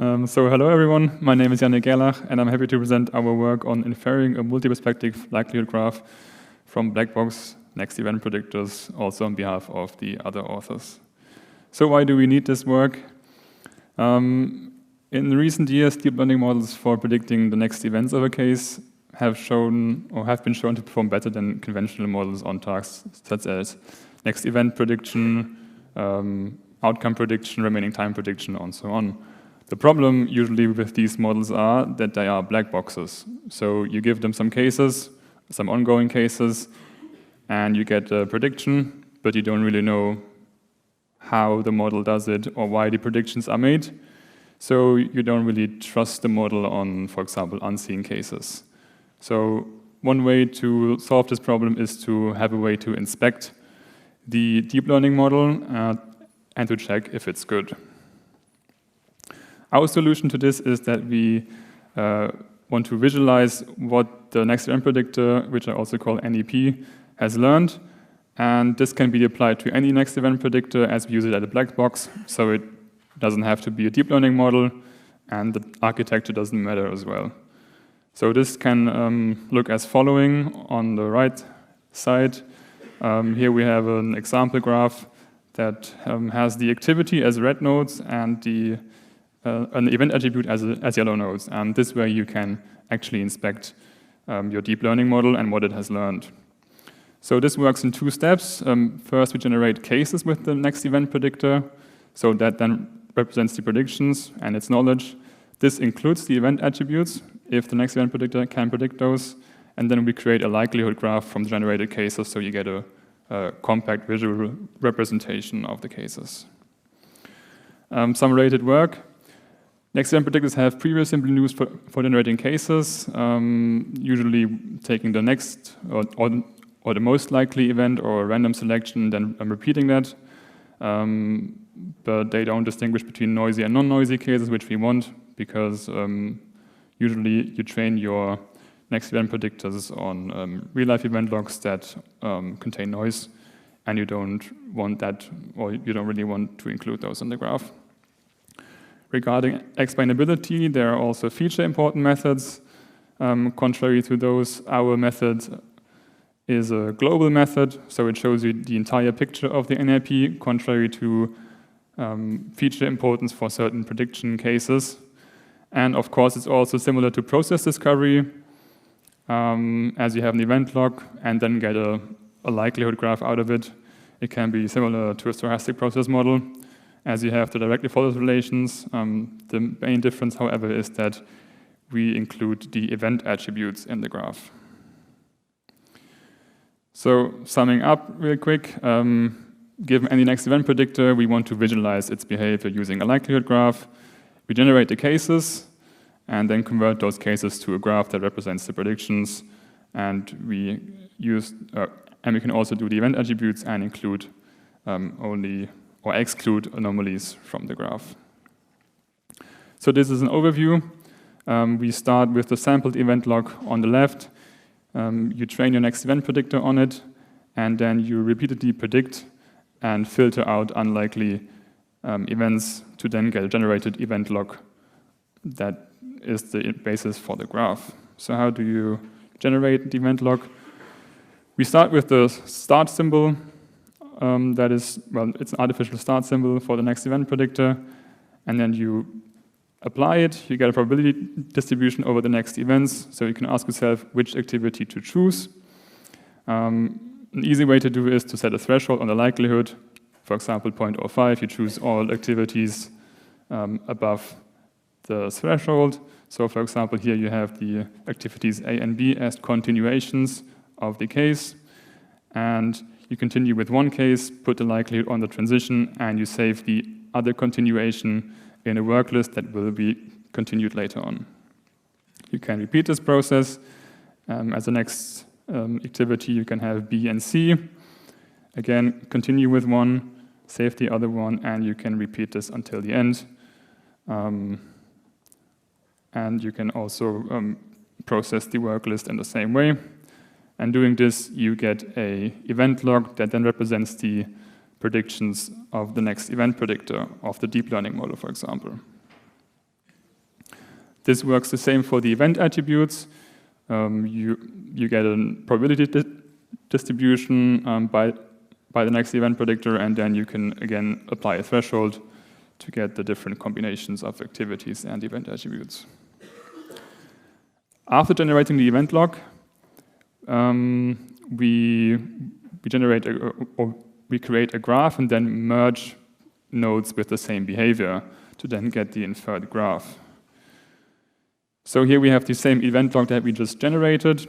So hello everyone, my name is Yannick Gerlach and I'm happy to present our work on inferring a multi-perspective likelihood graph from black box next event predictors, also on behalf of the other authors. So why do we need this work? In recent years, deep learning models for predicting the next events of a case have been shown to perform better than conventional models on tasks such as next event prediction, outcome prediction, remaining time prediction, and so on. The problem usually with these models are that they are black boxes. So you give them some cases, some ongoing cases, and you get a prediction, but you don't really know how the model does it or why the predictions are made. So you don't really trust the model on, for example, unseen cases. So one way to solve this problem is to have a way to inspect the deep learning model and to check if it's good. Our solution to this is that we want to visualize what the next event predictor, which I also call NEP, has learned. And this can be applied to any next event predictor as we use it as a black box. So it doesn't have to be a deep learning model, and the architecture doesn't matter as well. So this can look as following on the right side. Here we have an example graph that has the activity as red nodes and an event attribute as yellow nodes. And this way you can actually inspect your deep learning model and what it has learned. So this works in two steps. First, we generate cases with the next event predictor. So that then represents the predictions and its knowledge. This includes the event attributes, if the next event predictor can predict those. And then we create a likelihood graph from the generated cases, so you get a compact visual representation of the cases. Some related work. Next event predictors have previously been used for generating cases, usually taking the next or the most likely event or a random selection, then repeating that. But they don't distinguish between noisy and non-noisy cases, which we want, because usually you train your next event predictors on real-life event logs that contain noise, and you don't want that, or you don't really want to include those in the graph. Regarding explainability, there are also feature-important methods. Contrary to those, our method is a global method, so it shows you the entire picture of the NLP, contrary to feature importance for certain prediction cases. And of course, it's also similar to process discovery, as you have an event log and then get a likelihood graph out of it. It can be similar to a stochastic process model, as you have the directly follows relations. The main difference, however, is that we include the event attributes in the graph. So summing up real quick, given any next event predictor, we want to visualize its behavior using a likelihood graph. We generate the cases and then convert those cases to a graph that represents the predictions. And we can also do the event attributes and include or exclude anomalies from the graph. So this is an overview. We start with the sampled event log on the left. You train your next event predictor on it, and then you repeatedly predict and filter out unlikely events to then get a generated event log that is the basis for the graph. So how do you generate the event log? We start with the start symbol. That is, well, it's an artificial start symbol for the next event predictor, and then you apply it, you get a probability distribution over the next events, so you can ask yourself which activity to choose. An easy way to do is to set a threshold on the likelihood. For example, 0.05, you choose all activities above the threshold. So for example, here you have the activities A and B as continuations of the case, and you continue with one case, put the likelihood on the transition, and you save the other continuation in a work list that will be continued later on. You can repeat this process. As the next activity, you can have B and C. Again, continue with one, save the other one, and you can repeat this until the end. And you can also process the work list in the same way. And doing this, you get an event log that then represents the predictions of the next event predictor of the deep learning model, for example. This works the same for the event attributes. You get a probability distribution by the next event predictor, and then you can again apply a threshold to get the different combinations of activities and event attributes. After generating the event log, we create a graph and then merge nodes with the same behavior to then get the inferred graph. So here we have the same event log that we just generated.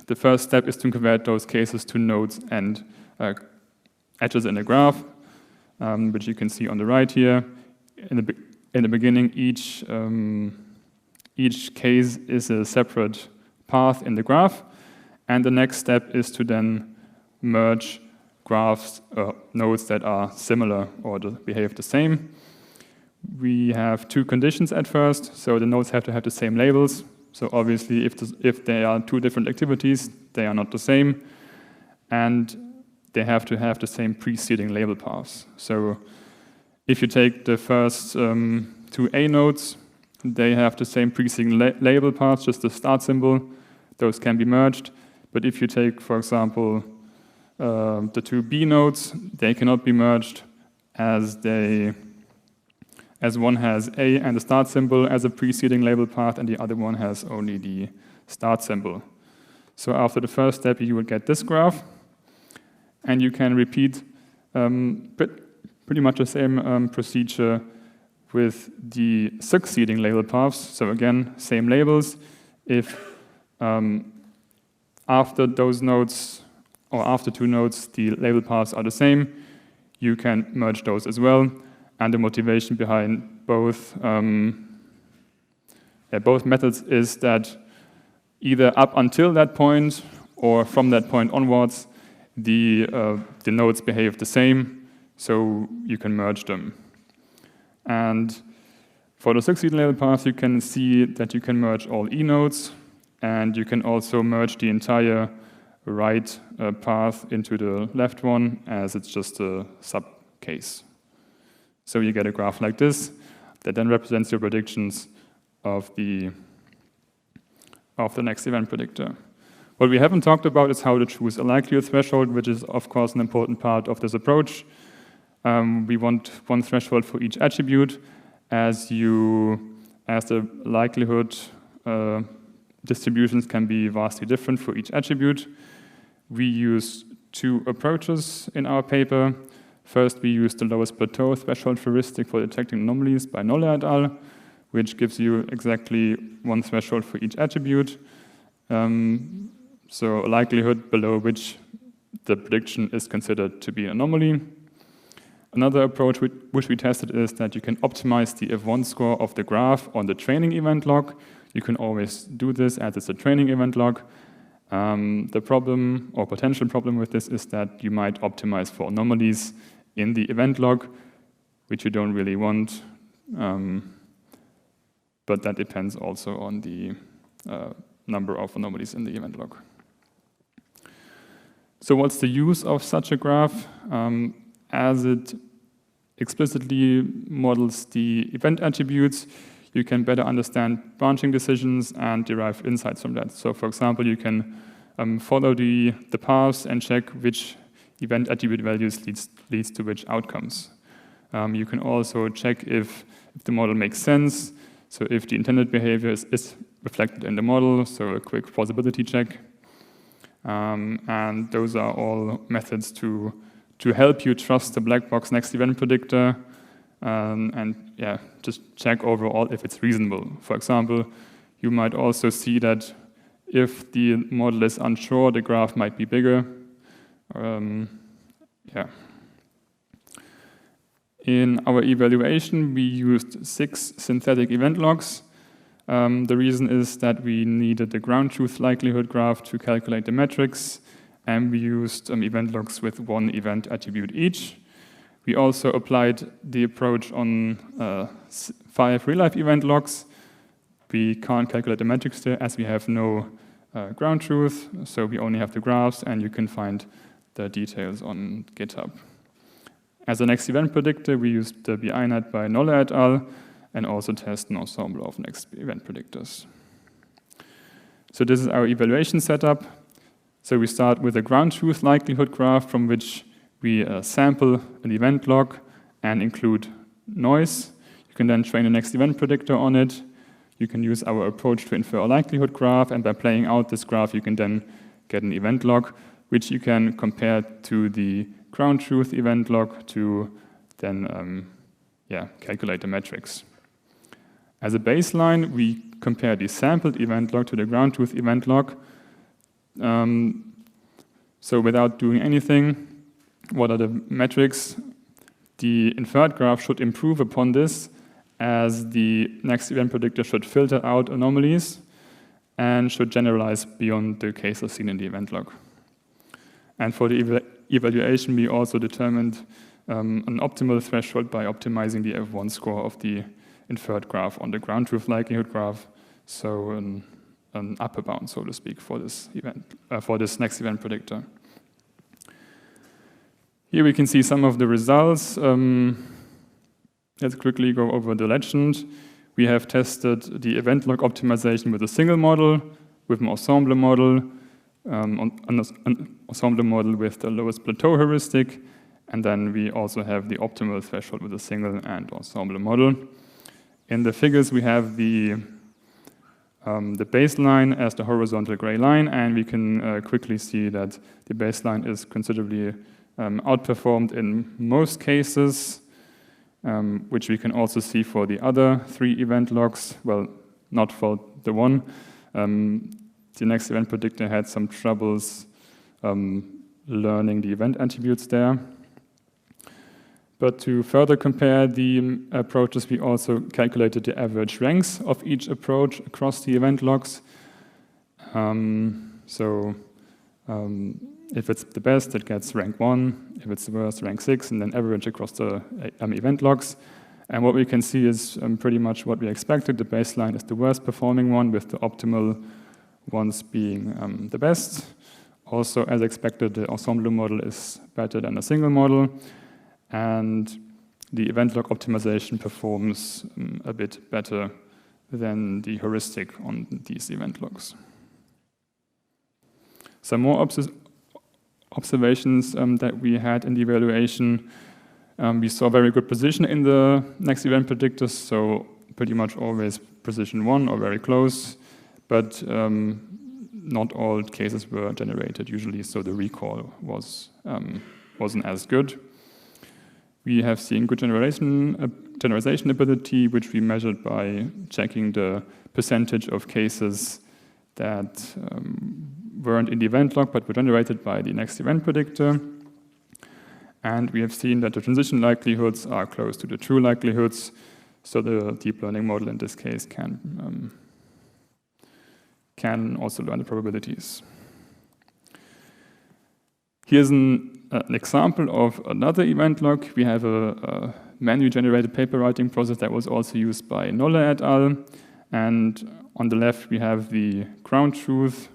The first step is to convert those cases to nodes and edges in the graph, which you can see on the right here. In the beginning, each case is a separate path in the graph, and the next step is to then merge graphs, nodes that are similar or behave the same. We have two conditions at first, so the nodes have to have the same labels. So obviously, if they are two different activities, they are not the same, and they have to have the same preceding label paths. So if you take the first two A nodes, they have the same preceding label paths, just the start symbol. Those can be merged. But if you take, for example, the two B nodes, they cannot be merged as one has A and the start symbol as a preceding label path, and the other one has only the start symbol. So after the first step, you will get this graph, and you can repeat pretty much the same procedure with the succeeding label paths. So again, same labels. If after those nodes, or after two nodes, the label paths are the same, you can merge those as well. And the motivation behind both methods is that either up until that point or from that point onwards, the nodes behave the same, so you can merge them. And for the succeeding label path, you can see that you can merge all E nodes, and you can also merge the entire right path into the left one, as it's just a sub-case. So you get a graph like this that then represents your predictions of the next event predictor. What we haven't talked about is how to choose a likelihood threshold, which is of course an important part of this approach. We want one threshold for each attribute, as the likelihood distributions can be vastly different for each attribute. We use two approaches in our paper. First, we use the lowest plateau threshold heuristic for detecting anomalies by Nolle et al., which gives you exactly one threshold for each attribute. So a likelihood below which the prediction is considered to be an anomaly. Another approach which we tested is that you can optimize the if1 score of the graph on the training event log. You can always do this as it's a training event log. The problem or potential problem with this is that you might optimize for anomalies in the event log, which you don't really want, but that depends also on the number of anomalies in the event log. So what's the use of such a graph? As it explicitly models the event attributes, you can better understand branching decisions and derive insights from that. So for example, you can follow the paths and check which event attribute values leads to which outcomes. You can also check if the model makes sense, so if the intended behavior is reflected in the model, so a quick plausibility check. And those are all methods to help you trust the black box next event predictor, and just check overall if it's reasonable. For example, you might also see that if the model is unsure, the graph might be bigger. In our evaluation, we used 6 synthetic event logs. The reason is that we needed the ground truth likelihood graph to calculate the metrics, and we used event logs with 1 event attribute each. We also applied the approach on 5 real-life event logs. We can't calculate the metrics there as we have no ground truth, so we only have the graphs, and you can find the details on GitHub. As the next event predictor, we used the BINet by Nolle et al., and also test an ensemble of next event predictors. So this is our evaluation setup. So we start with a ground truth likelihood graph from which we sample an event log and include noise. You can then train a next event predictor on it. You can use our approach to infer a likelihood graph, and by playing out this graph, you can then get an event log, which you can compare to the ground truth event log to then calculate the metrics. As a baseline, we compare the sampled event log to the ground truth event log. So without doing anything, what are the metrics? The inferred graph should improve upon this, as the next event predictor should filter out anomalies and should generalize beyond the cases seen in the event log. And for the evaluation, we also determined an optimal threshold by optimizing the F1 score of the inferred graph on the ground truth likelihood graph, so an upper bound, so to speak, for this event, for this next event predictor. Here we can see some of the results. Let's quickly go over the legend. We have tested the event log optimization with a single model, with an ensemble model, an ensemble model with the lowest plateau heuristic, and then we also have the optimal threshold with a single and ensemble model. In the figures, we have the baseline as the horizontal gray line, and we can quickly see that the baseline is considerably outperformed in most cases, which we can also see for the other 3 event logs. Well, not for the one. The next event predictor had some troubles learning the event attributes there. But to further compare the approaches, we also calculated the average ranks of each approach across the event logs. If it's the best, it gets rank 1. If it's the worst, rank 6, and then average across the event logs. And what we can see is pretty much what we expected. The baseline is the worst performing one, with the optimal ones being the best. Also, as expected, the ensemble model is better than a single model. And the event log optimization performs a bit better than the heuristic on these event logs. Some more observations that we had in the evaluation. We saw very good precision in the next event predictors, so pretty much always precision 1 or very close, but not all cases were generated usually, so the recall wasn't as good. We have seen good generalization ability, which we measured by checking the percentage of cases that weren't in the event log but were generated by the next event predictor. And we have seen that the transition likelihoods are close to the true likelihoods, so the deep learning model in this case can also learn the probabilities. Here's an example of another event log. We have a manually-generated paper writing process that was also used by Nolle et al. And on the left, we have the ground truth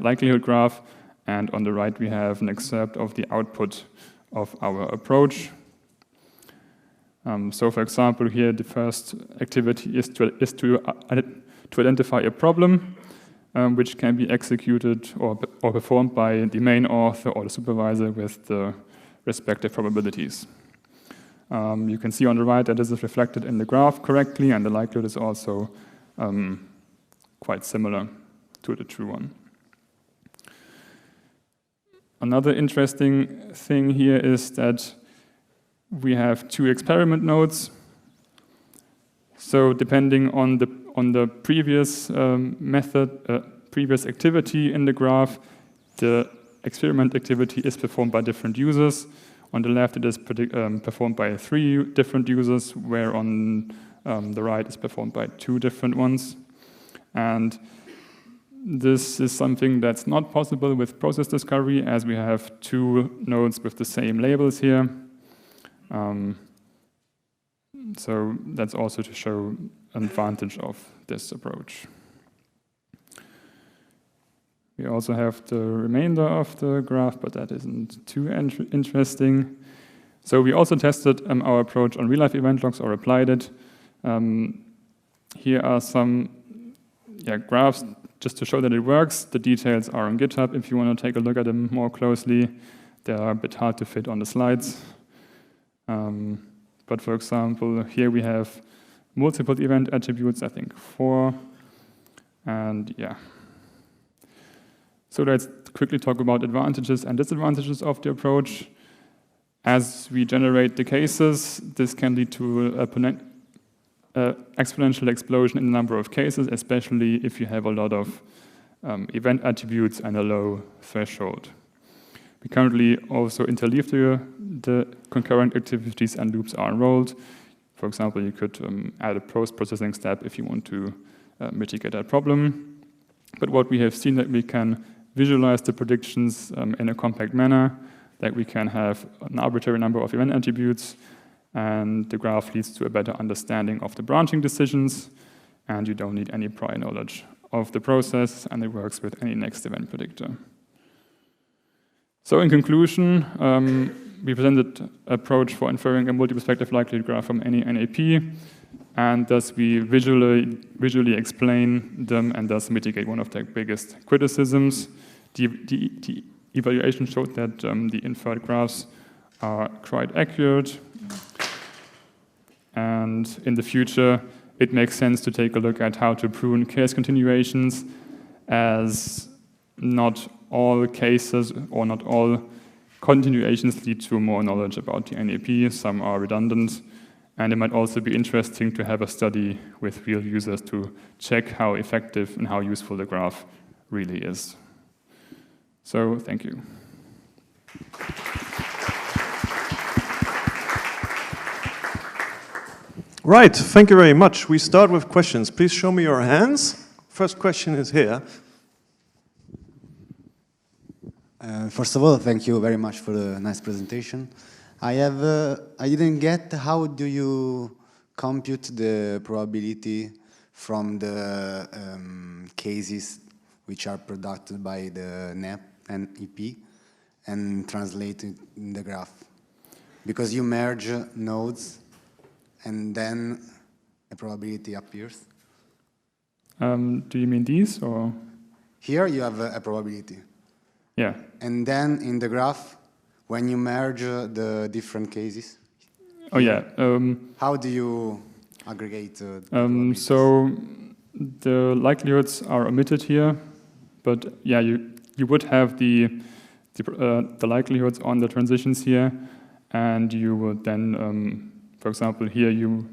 likelihood graph, and on the right, we have an excerpt of the output of our approach. So, for example, here the first activity is to identify a problem which can be executed or performed by the main author or the supervisor with the respective probabilities. You can see on the right that this is reflected in the graph correctly, and the likelihood is also quite similar to the true one. Another interesting thing here is that we have 2 experiment nodes. So depending on the previous previous activity in the graph, the experiment activity is performed by different users. On the left, it is performed by 3 different users, where on the right is performed by 2 different ones. And this is something that's not possible with process discovery, as we have 2 nodes with the same labels here. So that's also to show an advantage of this approach. We also have the remainder of the graph, but that isn't too interesting. So we also tested our approach on real-life event logs, or applied it. Here are some graphs just to show that it works. The details are on GitHub if you want to take a look at them more closely. They are a bit hard to fit on the slides. But for example, here we have multiple event attributes, I think 4. And yeah. So let's quickly talk about advantages and disadvantages of the approach. As we generate the cases, this can lead to an exponential explosion in the number of cases, especially if you have a lot of event attributes and a low threshold. We currently also interleave the concurrent activities and loops are enrolled. For example, you could add a post-processing step if you want to mitigate that problem. But what we have seen that we can visualize the predictions in a compact manner, that we can have an arbitrary number of event attributes, and the graph leads to a better understanding of the branching decisions, and you don't need any prior knowledge of the process, and it works with any next event predictor. So in conclusion, we presented an approach for inferring a multi-perspective likelihood graph from any NAP, and thus we visually explain them and thus mitigate one of their biggest criticisms. The evaluation showed that the inferred graphs are quite accurate, and in the future it makes sense to take a look at how to prune case continuations, as not all cases or not all continuations lead to more knowledge about the NAP. Some are redundant, and it might also be interesting to have a study with real users to check how effective and how useful the graph really is. So, thank you. Right, thank you very much. We start with questions. Please show me your hands. First question is here. First of all, thank you very much for the nice presentation. I didn't get how do you compute the probability from the cases which are produced by the NAP and EP and translate it in the graph? Because you merge nodes and then a probability appears. Do you mean these, or? Here you have a probability. Yeah. And then in the graph, when you merge the different cases. Oh yeah. How do you aggregate? So the likelihoods are omitted here, but yeah, you would have the likelihoods on the transitions here, and you would then, for example, here you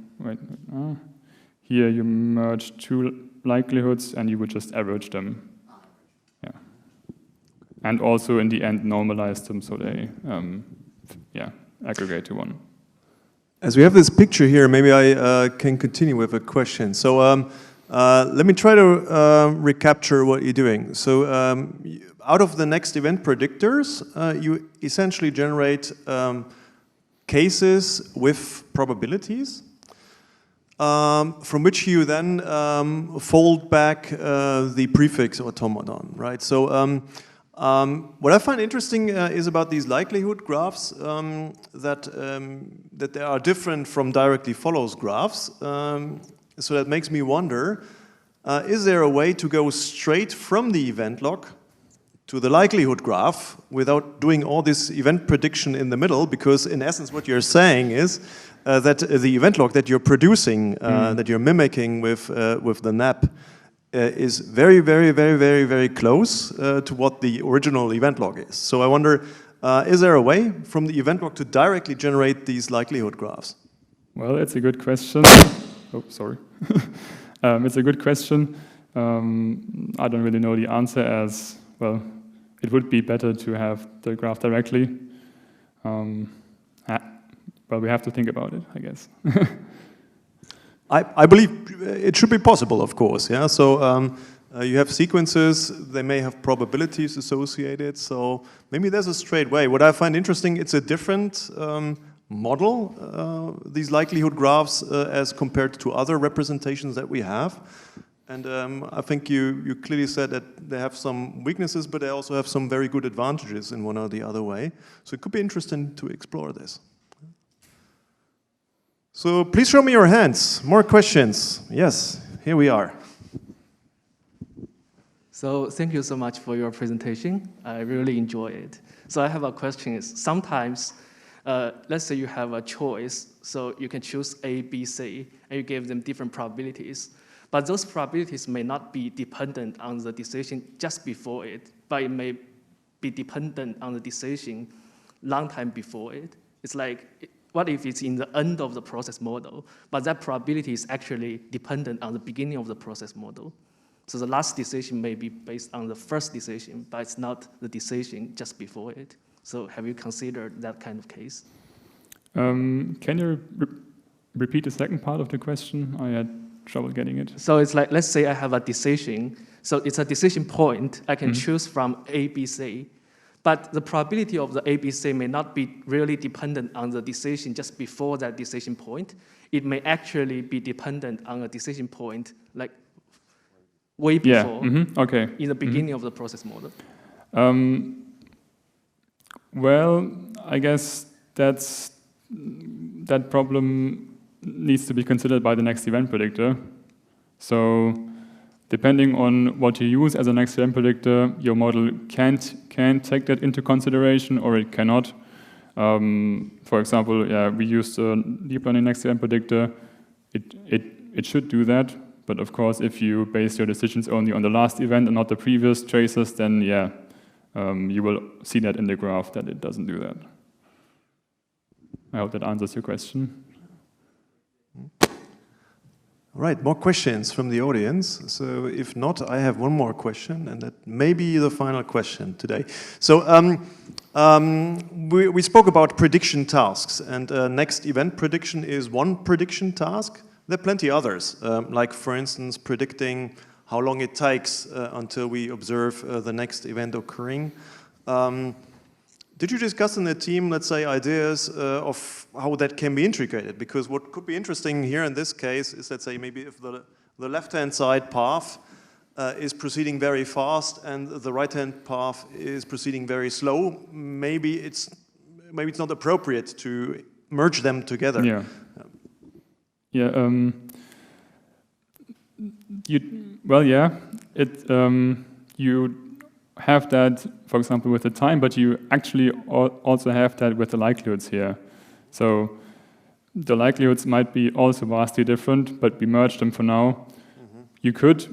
merge two likelihoods, and you would just average them. And also, in the end, normalize them so they, aggregate to one. As we have this picture here, maybe I can continue with a question. So let me try to recapture what you're doing. So out of the next event predictors, you essentially generate cases with probabilities, from which you then fold back the prefix automaton, right? So what I find interesting is about these likelihood graphs that they are different from directly follows graphs. So that makes me wonder, is there a way to go straight from the event log to the likelihood graph without doing all this event prediction in the middle? Because in essence what you're saying is that the event log that you're producing, that you're mimicking with the NAP, is very, very, very, very, very close to what the original event log is. So I wonder, is there a way from the event log to directly generate these likelihood graphs? Well, it's a good question. Oh, sorry. It's a good question. I don't really know the answer, as, well, it would be better to have the graph directly. Well, we have to think about it, I guess. I believe it should be possible, of course. Yeah. So you have sequences; they may have probabilities associated. So maybe there's a straight way. What I find interesting, it's a different model. These likelihood graphs as compared to other representations that we have. And I think you clearly said that they have some weaknesses, but they also have some very good advantages in one or the other way. So it could be interesting to explore this. So please show me your hands. More questions? Yes, here we are. So thank you so much for your presentation. I really enjoy it. So I have a question. Is sometimes, let's say you have a choice, so you can choose A, B, C, and you give them different probabilities. But those probabilities may not be dependent on the decision just before it, but it may be dependent on the decision long time before it. It's like, what if it's in the end of the process model, but that probability is actually dependent on the beginning of the process model? So the last decision may be based on the first decision, but it's not the decision just before it. So have you considered that kind of case? Can you repeat the second part of the question? I had trouble getting it. So it's like, let's say I have a decision. So it's a decision point. I can choose from A, B, C. But the probability of the A, B, C may not be really dependent on the decision just before that decision point. It may actually be dependent on a decision point like way before, okay. in the beginning of the process model. Well, I guess that problem needs to be considered by the next event predictor. So depending on what you use as a next event predictor, your model can take that into consideration or it cannot. For example, we used a deep learning next event predictor. It should do that, but of course, if you base your decisions only on the last event and not the previous traces, then you will see that in the graph that it doesn't do that. I hope that answers your question. All right, more questions from the audience. So if not, I have one more question, and that may be the final question today. So we spoke about prediction tasks, and next event prediction is one prediction task. There are plenty others, like for instance, predicting how long it takes until we observe the next event occurring. Did you discuss in the team, let's say, ideas of how that can be integrated? Because what could be interesting here in this case is, let's say, maybe if the left-hand side path is proceeding very fast and the right-hand path is proceeding very slow, maybe it's not appropriate to merge them together. You have that, for example, with the time, but you actually also have that with the likelihoods here. So the likelihoods might be also vastly different, but we merge them for now. You could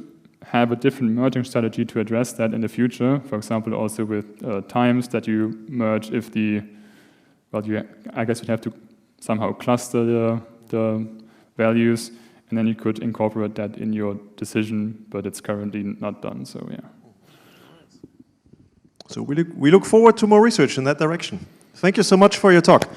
have a different merging strategy to address that in the future. For example, also with times that you merge if I guess you'd have to somehow cluster the values, and then you could incorporate that in your decision, but it's currently not done, so yeah. So we look forward to more research in that direction. Thank you so much for your talk.